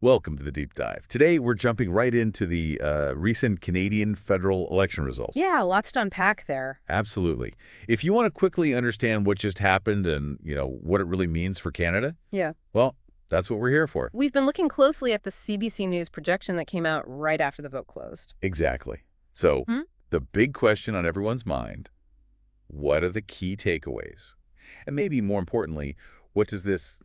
Welcome to the Deep Dive. Today, we're jumping right into the recent Canadian federal election results. Yeah, lots to unpack there. Absolutely. If you want to quickly understand what just happened and, what it really means for Canada, Yeah. well, that's what we're here for. We've been looking closely at the CBC News projection that came out right after the vote closed. Exactly. So, the big question on everyone's mind, what are the key takeaways? And maybe more importantly, what does this,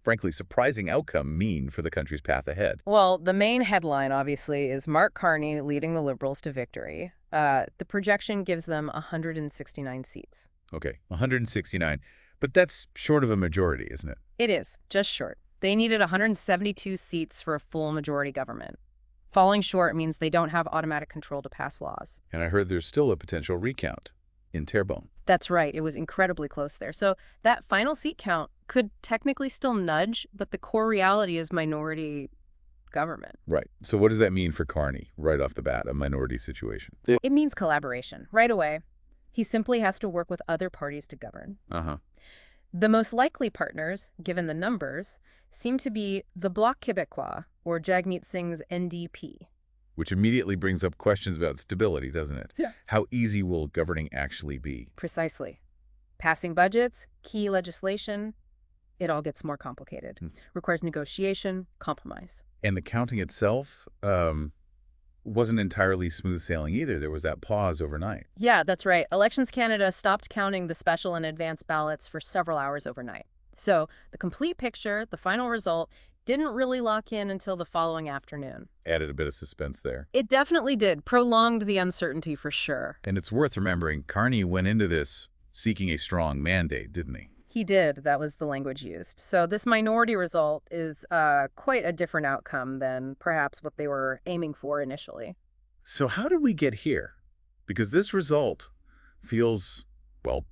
frankly, surprising outcome mean for the country's path ahead? Well, the main headline, obviously, is Mark Carney leading the Liberals to victory. The projection gives them 169 seats. Okay, 169. But that's short of a majority, isn't it? It is, just short. They needed 172 seats for a full majority government. Falling short means they don't have automatic control to pass laws. And I heard there's still a potential recount in Terrebonne. That's right. It was incredibly close there. So that final seat count could technically still nudge, but the core reality is minority government. Right. So what does that mean for Carney right off the bat, a minority situation? It means collaboration. Right away, he simply has to work with other parties to govern. The most likely partners, given the numbers, seem to be the Bloc Québécois, or Jagmeet Singh's NDP. Which immediately brings up questions about stability, doesn't it? Yeah. How easy will governing actually be? Precisely. Passing budgets, key legislation, it all gets more complicated. Requires negotiation, compromise. And the counting itself wasn't entirely smooth sailing either. There was that pause overnight. Yeah, that's right. Elections Canada stopped counting the special and advance ballots for several hours overnight. So the complete picture, the final result, didn't really lock in until the following afternoon. Added a bit of suspense there. It definitely did. Prolonged the uncertainty for sure. And it's worth remembering, Carney went into this seeking a strong mandate, didn't he? He did. That was the language used. So this minority result is quite a different outcome than perhaps what they were aiming for initially. So how did we get here? Because this result feels,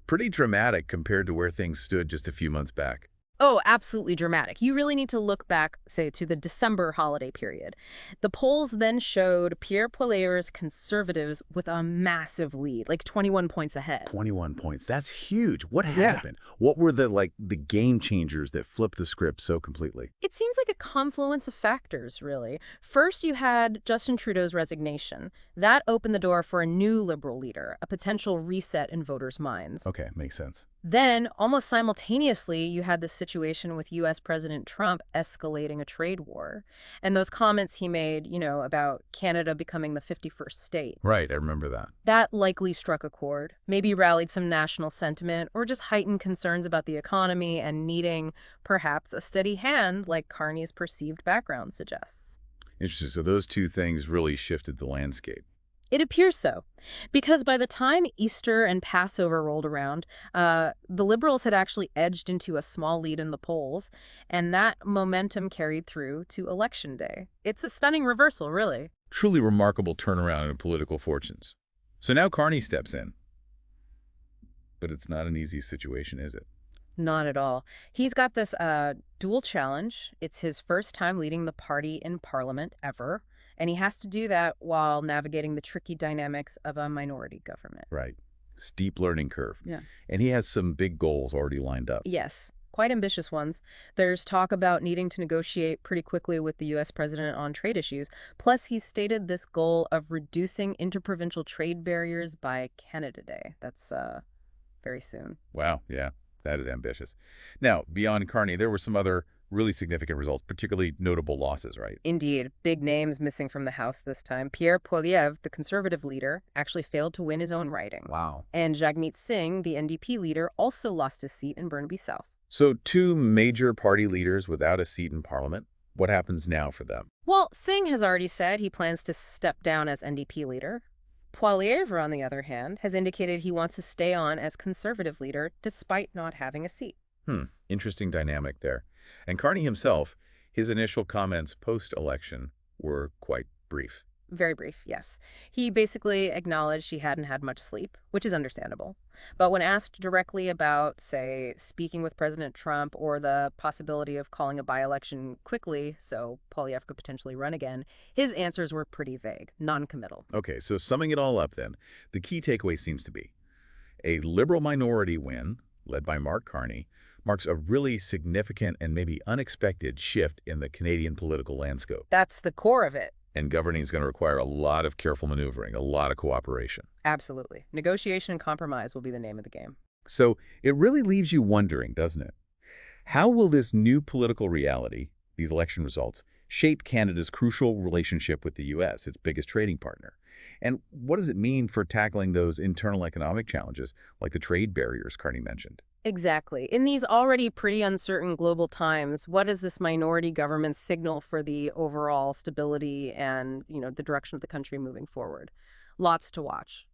pretty dramatic compared to where things stood just a few months back. Oh, absolutely dramatic. You really need to look back, say, to the December holiday period. The polls then showed Pierre Poilievre's Conservatives with a massive lead, like 21 points ahead. 21 points. That's huge. What happened? What were the game changers that flipped the script so completely? It seems like a confluence of factors, really. First, you had Justin Trudeau's resignation. That opened the door for a new Liberal leader, a potential reset in voters' minds. Okay, makes sense. Then, almost simultaneously, you had this situation with U.S. President Trump escalating a trade war. And those comments he made, about Canada becoming the 51st state. Right, I remember that. That likely struck a chord, maybe rallied some national sentiment, or just heightened concerns about the economy and needing, perhaps, a steady hand like Carney's perceived background suggests. Interesting. So those two things really shifted the landscape. It appears so, because by the time Easter and Passover rolled around, the Liberals had actually edged into a small lead in the polls, and that momentum carried through to Election Day. It's a stunning reversal, really. Truly remarkable turnaround in political fortunes. So now Carney steps in. But it's not an easy situation, is it? Not at all. He's got this dual challenge. It's his first time leading the party in Parliament ever. And he has to do that while navigating the tricky dynamics of a minority government. Right. Steep learning curve. Yeah. And he has some big goals already lined up. Yes, quite ambitious ones. There's talk about needing to negotiate pretty quickly with the U.S. president on trade issues. Plus, he's stated this goal of reducing interprovincial trade barriers by Canada Day. That's very soon. Wow. Yeah, that is ambitious. Now, beyond Carney, there were some other really significant results, particularly notable losses, right? Indeed. Big names missing from the House this time. Pierre Poilievre, the Conservative leader, actually failed to win his own riding. Wow. And Jagmeet Singh, the NDP leader, also lost his seat in Burnaby South. So two major party leaders without a seat in Parliament. What happens now for them? Well, Singh has already said he plans to step down as NDP leader. Poilievre, on the other hand, has indicated he wants to stay on as Conservative leader despite not having a seat. Interesting dynamic there. And Carney himself, his initial comments post-election were quite brief. Very brief, yes. He basically acknowledged he hadn't had much sleep, which is understandable. But when asked directly about, say, speaking with President Trump or the possibility of calling a by-election quickly so Poilievre could potentially run again, his answers were pretty vague, non-committal. Okay, so summing it all up then, the key takeaway seems to be a Liberal minority win, led by Mark Carney, marks a really significant and maybe unexpected shift in the Canadian political landscape. That's the core of it. And governing is going to require a lot of careful maneuvering, a lot of cooperation. Absolutely. Negotiation and compromise will be the name of the game. So it really leaves you wondering, doesn't it? How will this new political reality, these election results, shape Canada's crucial relationship with the U.S., its biggest trading partner? And what does it mean for tackling those internal economic challenges, like the trade barriers Carney mentioned? Exactly. In these already pretty uncertain global times, what does this minority government signal for the overall stability and, the direction of the country moving forward? Lots to watch.